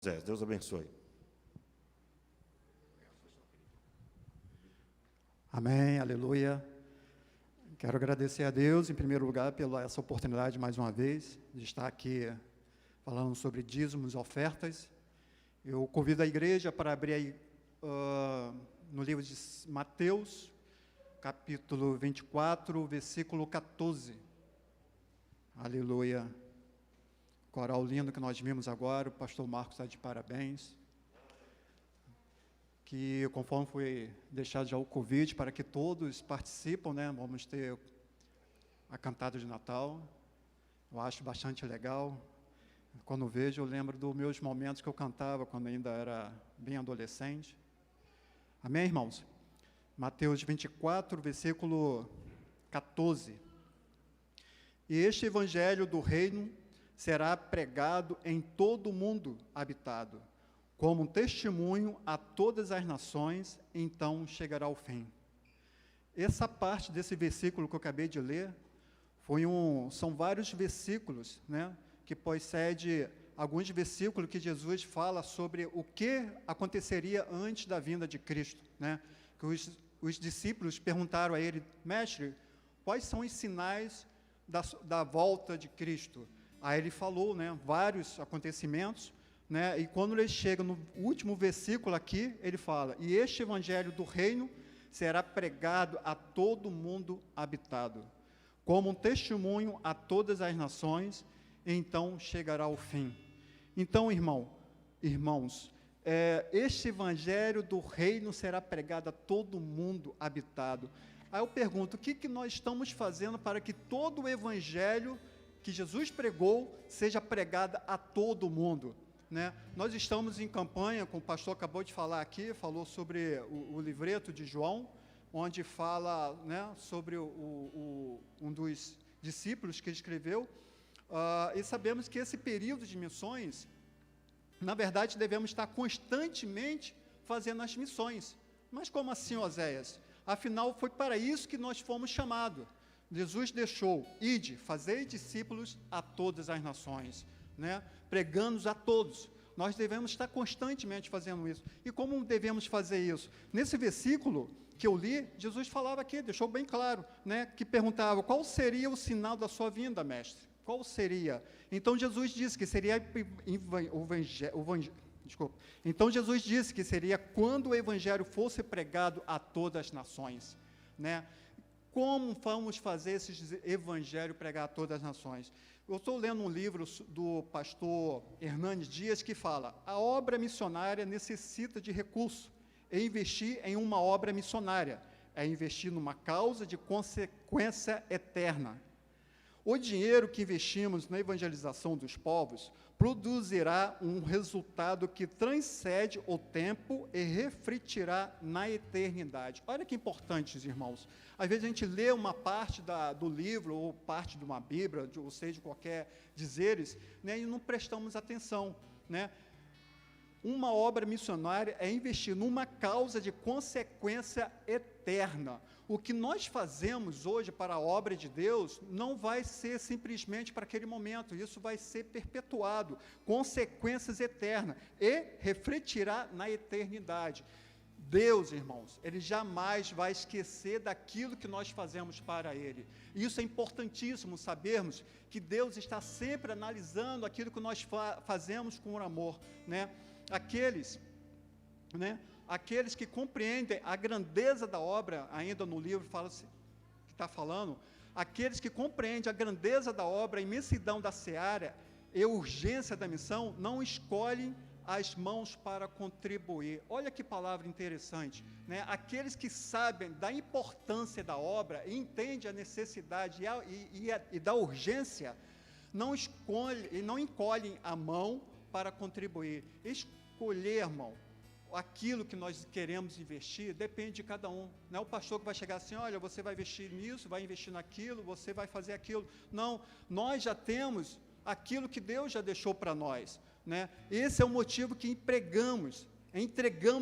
Deus abençoe. Amém, aleluia. Quero agradecer a Deus, em primeiro lugar, pela essa oportunidade, mais uma vez, de estar aqui falando sobre dízimos e ofertas. Eu convido a igreja para abrir aí no livro de Mateus, capítulo 24, versículo 14. Aleluia. Coral lindo que nós vimos agora, o pastor Marcos está de parabéns. Que, conforme foi deixado já o convite, para que todos participam, né? Vamos ter a cantada de Natal. Eu acho bastante legal. Quando vejo, eu lembro dos meus momentos que eu cantava, quando ainda era bem adolescente. Amém, irmãos? Mateus 24, versículo 14. E este evangelho do reino será pregado em todo o mundo habitado, como um testemunho a todas as nações, então chegará o fim. Essa parte desse versículo que eu acabei de ler, são vários versículos, né, que precede alguns versículos que Jesus fala sobre o que aconteceria antes da vinda de Cristo, né, que os discípulos perguntaram a ele: mestre, quais são os sinais da volta de Cristo? Aí ele falou, né, vários acontecimentos, né, e quando ele chega no último versículo aqui, ele fala: e este evangelho do reino será pregado a todo mundo habitado, como um testemunho a todas as nações, então chegará o fim. Então, irmãos, este evangelho do reino será pregado a todo mundo habitado. Aí eu pergunto, o que nós estamos fazendo para que todo o evangelho que Jesus pregou seja pregada a todo mundo, né? Nós estamos em campanha, como o pastor acabou de falar aqui, falou sobre o livreto de João, onde fala, né, sobre um dos discípulos que escreveu, e sabemos que esse período de missões, na verdade, devemos estar constantemente fazendo as missões. Mas como assim, Oséias? Afinal, foi para isso que nós fomos chamados. Jesus deixou: ide, fazei discípulos a todas as nações, né? Pregando-os a todos. Nós devemos estar constantemente fazendo isso. E como devemos fazer isso? Nesse versículo que eu li, Jesus falava aqui, deixou bem claro, né, que perguntava: qual seria o sinal da sua vinda, mestre? Qual seria? Então Jesus disse que seria Então Jesus disse que seria quando o evangelho fosse pregado a todas as nações, né? Como vamos fazer esse evangelho pregar a todas as nações? Eu estou lendo um livro do pastor Hernandes Dias que fala: a obra missionária necessita de recursos, e investir em uma obra missionária é investir numa causa de consequência eterna. O dinheiro que investimos na evangelização dos povos produzirá um resultado que transcende o tempo e refletirá na eternidade. Olha que importante, irmãos. Às vezes a gente lê uma parte do livro, ou parte de uma Bíblia, ou seja, de qualquer dizeres, né, e não prestamos atenção, né? Uma obra missionária é investir numa causa de consequência eterna. O que nós fazemos hoje para a obra de Deus não vai ser simplesmente para aquele momento, isso vai ser perpetuado, consequências eternas, e refletirá na eternidade. Deus, irmãos, Ele jamais vai esquecer daquilo que nós fazemos para Ele. Isso é importantíssimo, sabermos que Deus está sempre analisando aquilo que nós fazemos com amor, né? Aqueles que compreendem a grandeza da obra, ainda no livro que está falando, aqueles que compreendem a grandeza da obra, a imensidão da seara e a urgência da missão, não escolhem as mãos para contribuir. Olha que palavra interessante, né? Aqueles que sabem da importância da obra, entendem a necessidade e da urgência, não encolhem a mão para contribuir. Escolher, irmão, aquilo que nós queremos investir, depende de cada um. Não é o pastor que vai chegar assim: olha, você vai investir nisso, vai investir naquilo, você vai fazer aquilo. Não, nós já temos aquilo que Deus já deixou para nós, né? Esse é o motivo que entregamos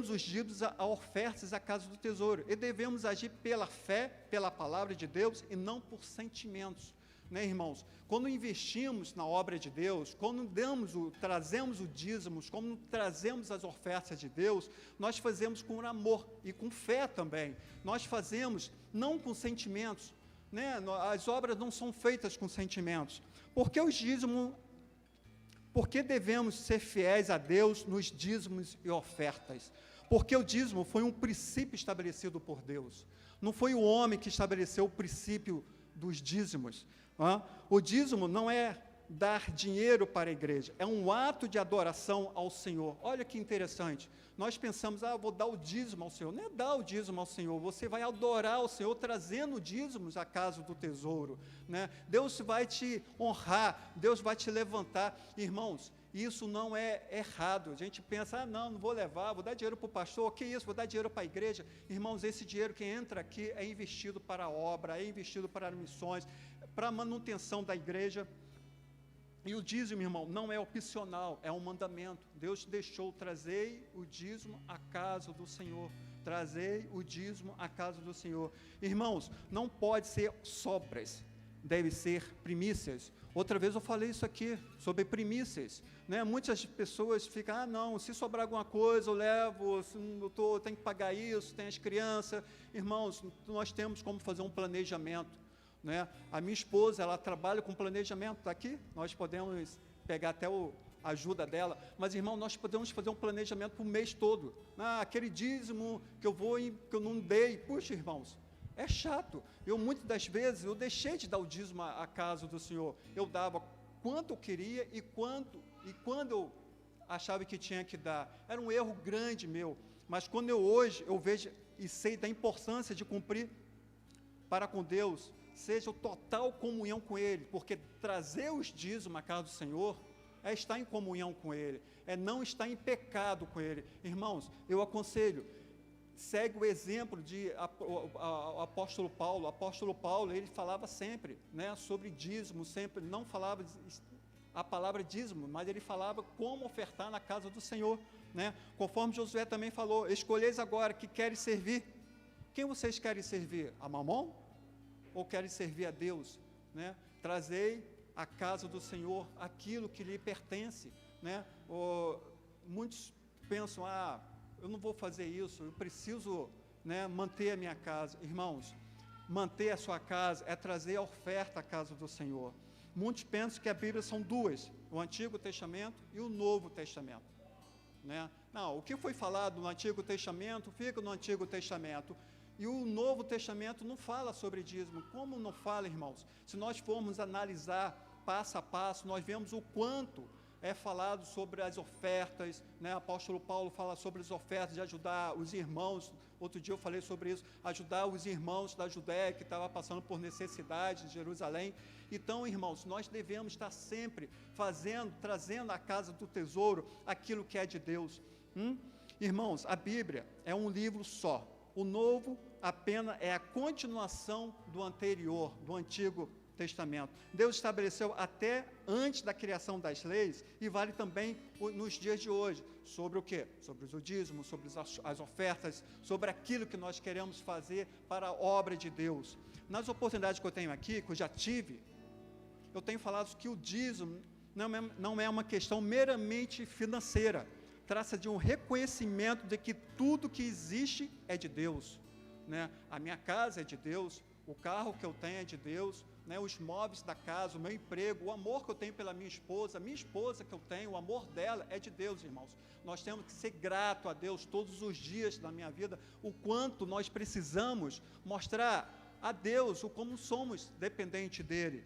os dízimos a ofertas à casa do tesouro, e devemos agir pela fé, pela palavra de Deus, e não por sentimentos. né, irmãos? Quando investimos na obra de Deus, quando trazemos o dízimos, quando trazemos as ofertas de Deus, nós fazemos com amor e com fé também. Nós fazemos não com sentimentos, né? As obras não são feitas com sentimentos. Porque os dízimos, porque devemos ser fiéis a Deus nos dízimos e ofertas? Porque o dízimo foi um princípio estabelecido por Deus. Não foi o homem que estabeleceu o princípio dos dízimos. O dízimo não é dar dinheiro para a igreja, é um ato de adoração ao Senhor. Olha que interessante, nós pensamos, vou dar o dízimo ao Senhor. Não é dar o dízimo ao Senhor, você vai adorar o Senhor trazendo dízimos à casa do tesouro, né? Deus vai te honrar, Deus vai te levantar. Irmãos, isso não é errado. A gente pensa, não vou levar, vou dar dinheiro para o pastor, que isso, vou dar dinheiro para a igreja. Irmãos, esse dinheiro que entra aqui é investido para a obra, é investido para missões, para a manutenção da igreja. E o dízimo, irmão, não é opcional, é um mandamento. Deus deixou, trazei o dízimo à casa do Senhor. Trazei o dízimo à casa do Senhor. Irmãos, não pode ser sobras, deve ser primícias. Outra vez eu falei isso aqui, sobre primícias, né? Muitas pessoas ficam, não, se sobrar alguma coisa eu levo, eu tenho que pagar isso, tem as crianças. Irmãos, nós temos como fazer um planejamento, né? A minha esposa, ela trabalha com planejamento, está aqui, nós podemos pegar até a ajuda dela, mas, irmão, nós podemos fazer um planejamento para o mês todo. Aquele dízimo que eu não dei, puxa, irmãos, é chato. Muitas das vezes, eu deixei de dar o dízimo à casa do Senhor. Eu dava quanto eu queria e quando eu achava que tinha que dar. Era um erro grande meu, mas quando hoje eu vejo e sei da importância de cumprir para com Deus, seja o total comunhão com Ele, porque trazer os dízimos à casa do Senhor é estar em comunhão com Ele, é não estar em pecado com Ele. Irmãos, eu aconselho, segue o exemplo de o apóstolo Paulo. O apóstolo Paulo, ele falava sempre, né, sobre dízimo, sempre, não falava a palavra dízimo, mas ele falava como ofertar na casa do Senhor, né? Conforme Josué também falou, escolheis agora que queres servir. Quem vocês querem servir? A Mamon? Ou querem servir a Deus, né? Trazei à casa do Senhor aquilo que lhe pertence, né? Muitos pensam, eu não vou fazer isso, eu preciso, né, manter a minha casa. Irmãos, manter a sua casa é trazer a oferta à casa do Senhor. Muitos pensam que a Bíblia são duas, o Antigo Testamento e o Novo Testamento, né? Não, o que foi falado no Antigo Testamento fica no Antigo Testamento. E o Novo Testamento não fala sobre dízimo. Como não fala, irmãos? Se nós formos analisar passo a passo, nós vemos o quanto é falado sobre as ofertas, né? O apóstolo Paulo fala sobre as ofertas, de ajudar os irmãos. Outro dia eu falei sobre isso, ajudar os irmãos da Judéia que estavam passando por necessidade em Jerusalém. Então, irmãos, nós devemos estar sempre trazendo à casa do tesouro aquilo que é de Deus. Irmãos, a Bíblia é um livro só. O Novo apenas é a continuação do anterior, do Antigo Testamento. Deus estabeleceu até antes da criação das leis, e vale também nos dias de hoje, sobre o quê? Sobre o dízimo, sobre as ofertas, sobre aquilo que nós queremos fazer para a obra de Deus. Nas oportunidades que eu tenho aqui, que eu já tive, eu tenho falado que o dízimo não é uma questão meramente financeira, trata de um reconhecimento de que tudo que existe é de Deus, né? A minha casa é de Deus, o carro que eu tenho é de Deus, né? Os móveis da casa, o meu emprego, o amor que eu tenho pela minha esposa que eu tenho, o amor dela é de Deus, irmãos. Nós temos que ser grato a Deus todos os dias da minha vida, o quanto nós precisamos mostrar a Deus o como somos dependentes dEle.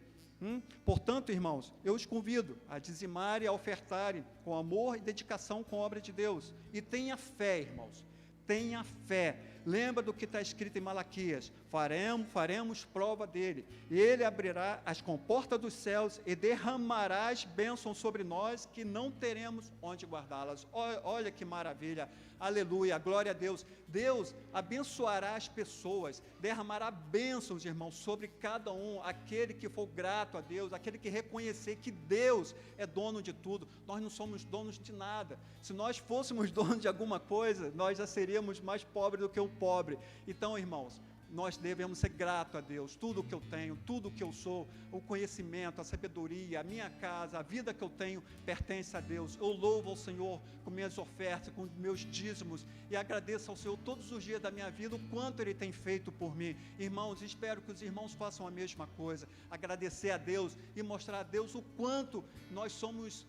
Portanto, irmãos, eu os convido a dizimarem e a ofertarem com amor e dedicação com a obra de Deus. E tenha fé, irmãos, tenha fé. Lembra do que está escrito em Malaquias: faremos prova dele, e ele abrirá as comportas dos céus e derramará as bênçãos sobre nós, que não teremos onde guardá-las. Olha que maravilha, aleluia, glória a Deus. Deus abençoará as pessoas, derramará bênçãos, irmãos, sobre cada um, aquele que for grato a Deus, aquele que reconhecer que Deus é dono de tudo. Nós não somos donos de nada. Se nós fôssemos donos de alguma coisa, nós já seríamos mais pobres do que o pobre. Então, irmãos, nós devemos ser gratos a Deus. Tudo que eu tenho, tudo que eu sou, o conhecimento, a sabedoria, a minha casa, a vida que eu tenho, pertence a Deus. Eu louvo ao Senhor com minhas ofertas, com meus dízimos, e agradeço ao Senhor todos os dias da minha vida, o quanto Ele tem feito por mim. Irmãos, espero que os irmãos façam a mesma coisa, agradecer a Deus e mostrar a Deus o quanto nós somos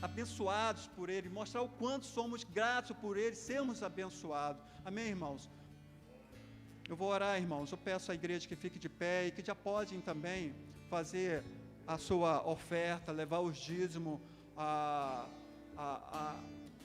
abençoados por Ele, mostrar o quanto somos gratos por Ele, sermos abençoados. Amém, irmãos? Eu vou orar, irmãos. Eu peço à igreja que fique de pé e que já podem também fazer a sua oferta, levar os dízimos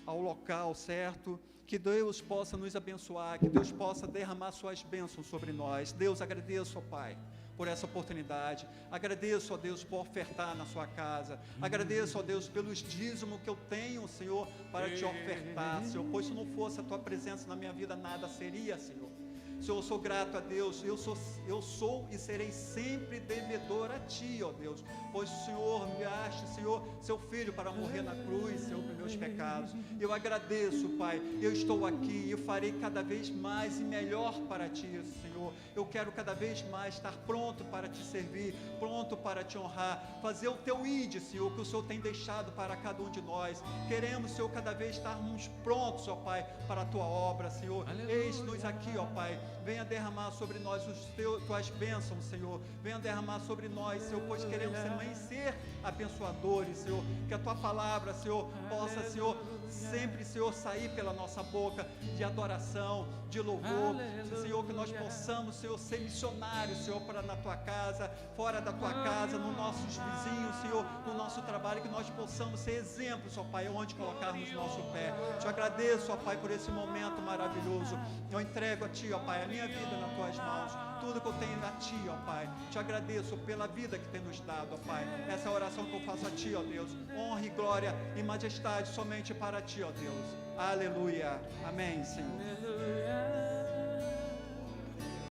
ao local certo. Que Deus possa nos abençoar, que Deus possa derramar suas bênçãos sobre nós. Deus, agradeço, ó Pai, por essa oportunidade. Agradeço, ó Deus, por ofertar na sua casa. Agradeço, ó Deus, pelos dízimos que eu tenho, Senhor, para te ofertar, Senhor. Pois se não fosse a tua presença na minha vida, nada seria, Senhor. Senhor, eu sou grato a Deus, eu sou e serei sempre devedor a Ti, ó Deus, pois o Senhor me acha, Senhor, Seu Filho para morrer na cruz, Senhor, pelos meus pecados. Eu agradeço, Pai, eu estou aqui e eu farei cada vez mais e melhor para Ti, Senhor. Eu quero cada vez mais estar pronto para Te servir, pronto para Te honrar, fazer o Teu ide, Senhor, que o Senhor tem deixado para cada um de nós. Queremos, Senhor, cada vez estarmos prontos, ó Pai, para a Tua obra, Senhor. Eis-nos aqui, ó Pai. Venha derramar sobre nós tuas bênçãos, Senhor. Venha derramar sobre nós, Senhor, pois queremos também ser abençoadores, Senhor. Que a tua palavra, Senhor, possa, Senhor, sempre, Senhor, sair pela nossa boca de adoração, de louvor. Senhor, que nós possamos, Senhor, ser missionários, Senhor, para na tua casa, fora da tua casa, nos nossos vizinhos, Senhor, no nosso trabalho, que nós possamos ser exemplos, ó Pai, onde colocarmos nosso pé. Te agradeço, ó Pai, por esse momento maravilhoso. Eu entrego a Ti, ó Pai, a minha vida nas Tuas mãos, tudo que eu tenho a Ti, ó Pai. Te agradeço pela vida que tem nos dado, ó Pai. Essa é a oração que eu faço a Ti, ó Deus. Honra e glória e majestade somente para Ti, ó Deus. Aleluia. Amém, Senhor.